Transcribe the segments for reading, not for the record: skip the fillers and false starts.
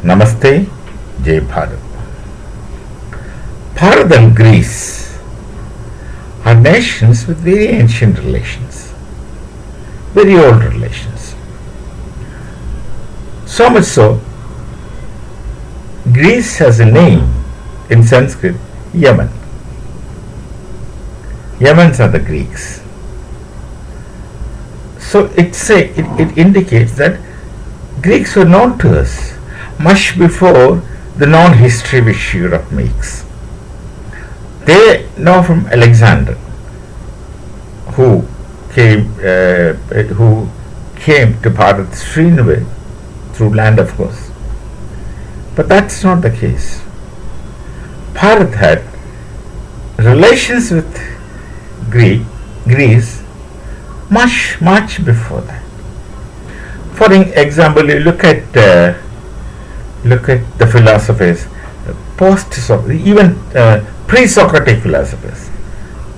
Namaste, Jai Bharat. Bharat and Greece are nations with very ancient relations, very old relations. So much so, Greece has a name in Sanskrit, Yemen. Yemens are the Greeks. So it indicates that Greeks were known to us much before the known history which Europe makes. They know from Alexander, who came to Bharat Srinivay through land, of course. But that's not the case. Bharat had relations with Greece much before that. For example, you look at the philosophers, even pre-Socratic philosophers.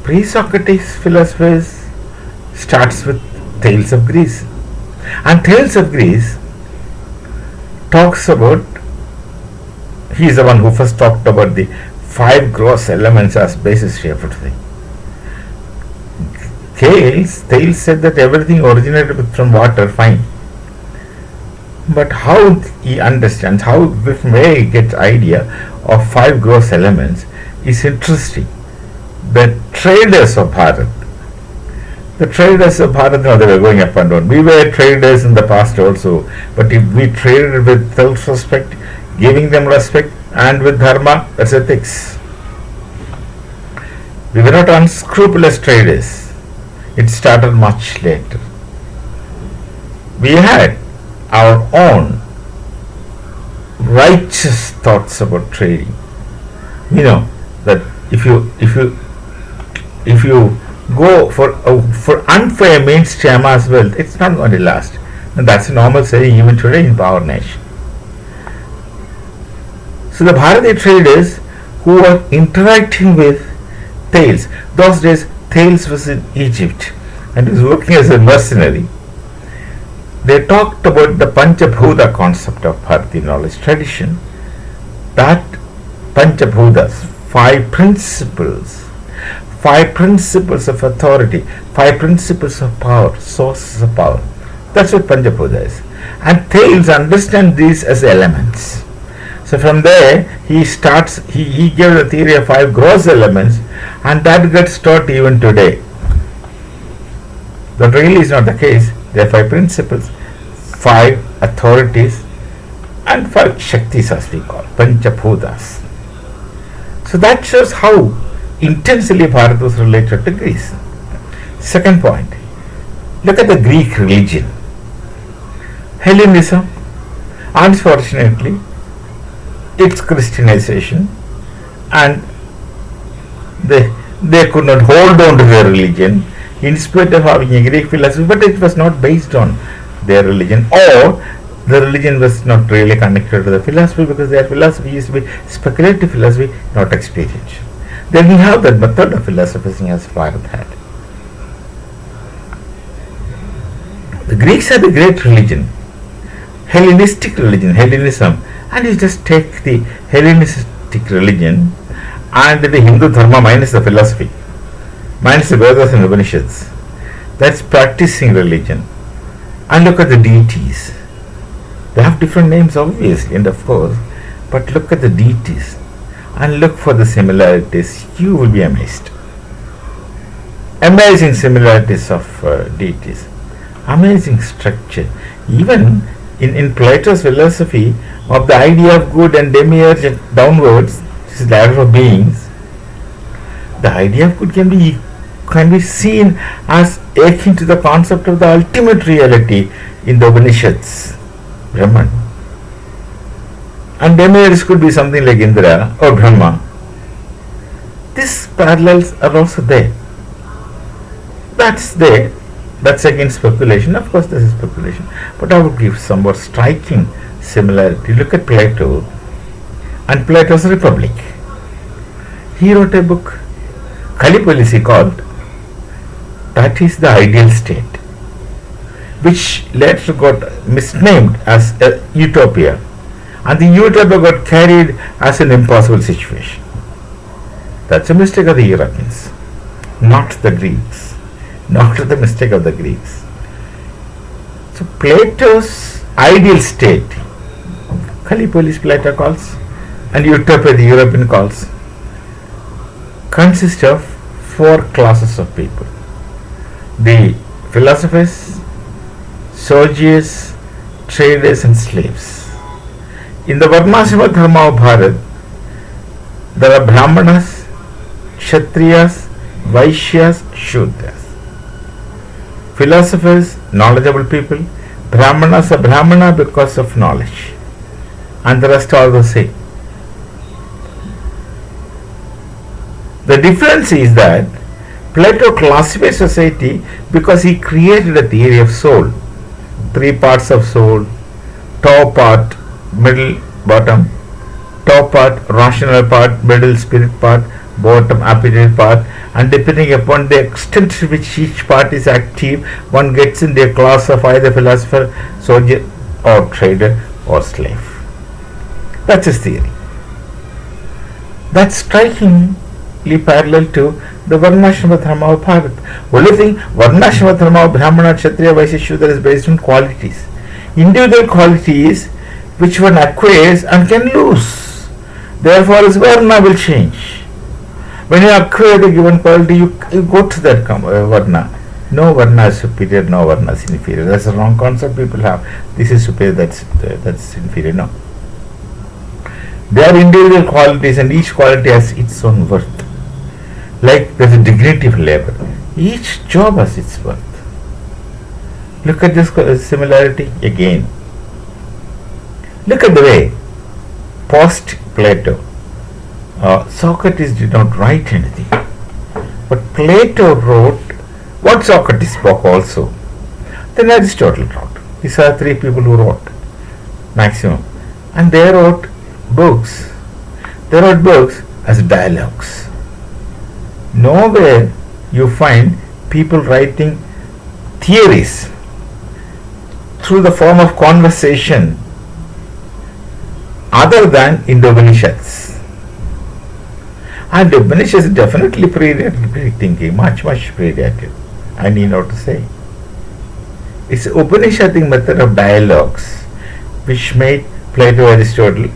Pre-Socratic philosophers starts with Tales of Greece, and Tales of Greece talks about. He is the one who first talked about the 5 gross elements as basis for everything. Tales said that everything originated from water, fine. But how he understands, where he gets idea of 5 gross elements is interesting. The traders of Bharat, they were going up and down. We were traders in the past also, but if we traded with self-respect, giving them respect, and with dharma, that's ethics. We were not unscrupulous traders. It started much later. We had our own righteous thoughts about trading. You know that if you go for unfair means to amass wealth, it's not going to last. And that's a normal saying even today in our nation. So the Bharati traders who were interacting with Thales, those days Thales was in Egypt and was working as a mercenary. They talked about the Panchabhuta concept of Bharati knowledge tradition. That Panchabhutas, 5 principles of authority, 5 principles of power, sources of power. That's what Panchabhuta is. And Thales understand these as elements. So from there he gave the theory of 5 gross elements, and that gets taught even today. That really is not the case. There are 5 principles, 5 authorities, and 5 Shaktis as we call, Panchabhutas. So that shows how intensely Bharat was related to Greece. Second point, look at the Greek religion. Hellenism, unfortunately, its Christianization, and they could not hold on to their religion in spite of having a Greek philosophy, but it was not based on their religion, or the religion was not really connected to the philosophy, because their philosophy used to be speculative philosophy, not experiential. Then we have that method of philosophizing as Bharat had. The Greeks had a great religion, Hellenistic religion, Hellenism, and you just take the Hellenistic religion and the Hindu dharma minus the philosophy, minus the Vedas and Upanishads. That's practicing religion. And look at the deities. They have different names, obviously, and of course, but look at the deities and look for the similarities. You will be amazed. Amazing similarities of deities. Amazing structure. Even in Plato's philosophy of the idea of good and demiurge and downwards, this is ladder of beings, the idea of good can be seen as akin to the concept of the ultimate reality in the Upanishads, Brahman. And demiurge could be something like Indra or Brahma. These parallels are also there. That's there. That's again speculation. Of course, this is speculation. But I would give some more striking similarity. Look at Plato and Plato's Republic. He wrote a book, Callipolis he called. That is the ideal state, which later got misnamed as a utopia. and the utopia got carried as an impossible situation. That's a mistake of the Europeans, not the Greeks. Not the mistake of the Greeks. So Plato's ideal state, Callipolis Plato calls, and utopia the European calls, consists of four classes of people: the philosophers, soldiers, traders, and slaves. In the Varnashrama Dharma of Bharat, there are Brahmanas, Kshatriyas, Vaishyas, Shudras. Philosophers, knowledgeable people. Brahmanas are Brahmana because of knowledge, and the rest are the same. The difference is that Plato classified society because he created a theory of soul. Three parts of soul: top part, middle, bottom. Top part, rational part; middle, spirit part; bottom, appetite part. And depending upon the extent to which each part is active, one gets into a class of either philosopher, soldier, or trader, or slave. That's his theory. That's strikingly parallel to the Varnashrama Dharma of Bharat. Only thing, Varnashrama Dharma of Brahmana, Kshatriya, Vaishya, Shudra is based on qualities. Individual qualities which one acquires and can lose. Therefore, his Varna will change. When you acquire the given quality, you go to that Varna. No Varna is superior, no Varna is inferior. That's a wrong concept people have. This is superior, that's inferior. No. They are individual qualities, and each quality has its own worth. Like there's a dignity of labor. Each job has its worth. Look at this similarity again. Look at the way post-Plato, Socrates did not write anything, but Plato wrote what Socrates spoke also. Then Aristotle wrote. These are three people who wrote maximum, and they wrote books. They wrote books as dialogues. Nowhere you find people writing theories through the form of conversation other than in the Upanishads. And the Upanishads definitely predated Greek thinking, much predated. I need not to say. It's the Upanishadic method of dialogues which made Plato, Aristotle.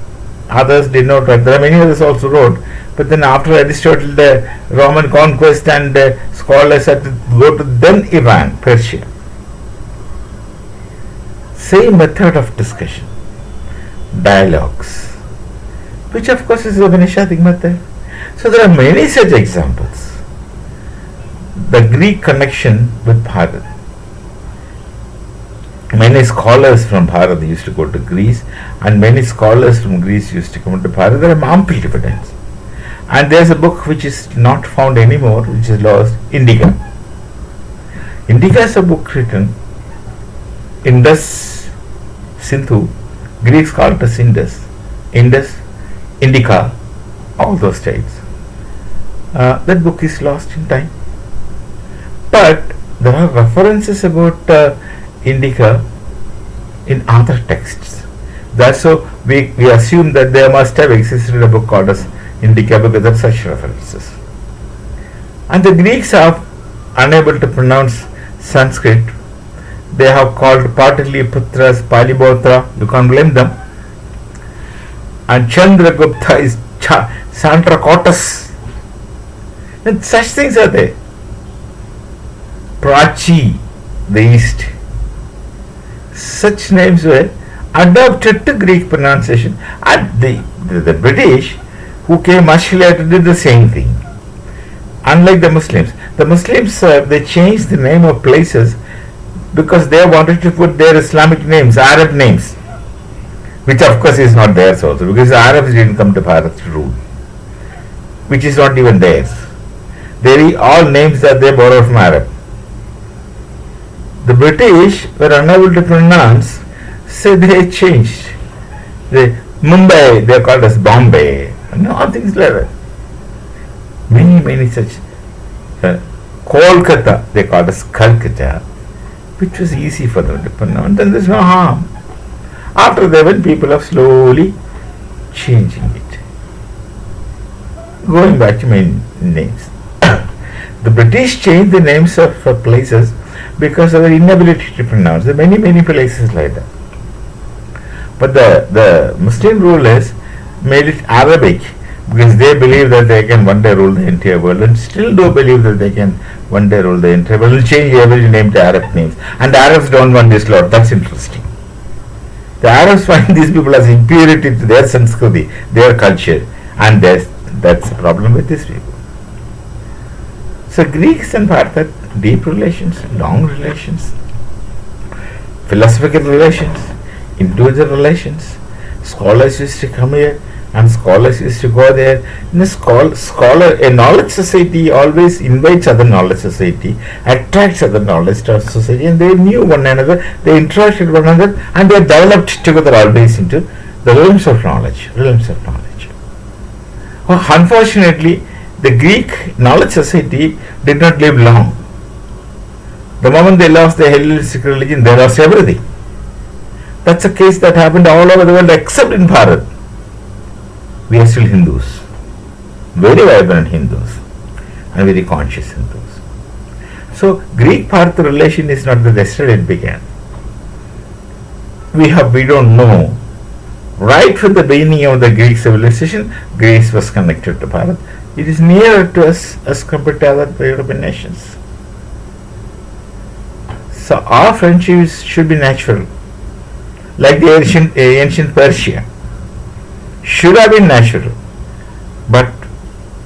Others did not write. There are many others also wrote. But then after Aristotle, the Roman conquest and the scholars had to go to then Iran, Persia. Same method of discussion. Dialogues. Which of course is the Upanishadic method. So there are many such examples. The Greek connection with Bharat. Many scholars from Bharat used to go to Greece, and many scholars from Greece used to come to Bharat. There are ample evidence. And there's a book which is not found anymore, which is lost, Indica. Indica is a book written Indus, Sindhu. Greeks call it as Indus, Indica, all those states. That book is lost in time. But there are references about Indica in other texts. That's so we assume that there must have existed a book called as Indica because of such references. And the Greeks are unable to pronounce Sanskrit. They have called Patalitputras, Palibotra. You can't blame them. And Chandragupta is Sandracotus. And such things are there. Prachi, the East. Such names were adapted to Greek pronunciation. And the British, who came much later, did the same thing. Unlike the Muslims, they changed the name of places because they wanted to put their Islamic names, Arab names, which of course is not theirs also, because the Arabs didn't come to Bharat to rule, which is not even theirs. They all names that they borrowed from Arab. The British were unable to pronounce, so they changed. Mumbai, they are called as Bombay, and all things like that. Many such. Kolkata, they called as Calcutta, which was easy for them to pronounce, and there's no harm. After that, when people are slowly changing it. Going back to my names. The British changed the names of places because of their inability to pronounce. There are many places like that. But the Muslim rulers made it Arabic because they believe that they can one day rule the entire world, and still do believe that they can one day rule the entire world. Will change every name to Arab names. And the Arabs don't want this lot. That's interesting. The Arabs find these people as impurity to their Sanskriti, their culture, and that's the problem with these people. So Greeks and Bharat, deep relations, long relations, philosophical relations, individual relations. Scholars used to come here and scholars used to go there. A knowledge society always invites other knowledge society, attracts other knowledge society, and they knew one another, they interacted with one another, and they developed together always into the realms of knowledge. Well, unfortunately, the Greek knowledge society did not live long. The moment they lost the Hellenistic religion, they lost everything. That's a case that happened all over the world except in Bharat. We are still Hindus, very vibrant Hindus, and very conscious Hindus. So Greek-Bharat relation is not that yesterday it began. We don't know. Right from the beginning of the Greek civilization, Greece was connected to Bharat. It is nearer to us as compared to other European nations. So our friendships should be natural, like the ancient Persia. Should have been natural, but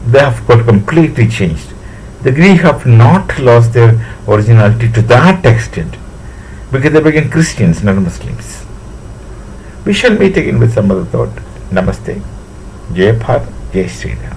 they have got completely changed. The Greeks have not lost their originality to that extent because they became Christians, not Muslims. We shall meet again with some other thought. Namaste. Jai Bharat, Jai Sri Ram.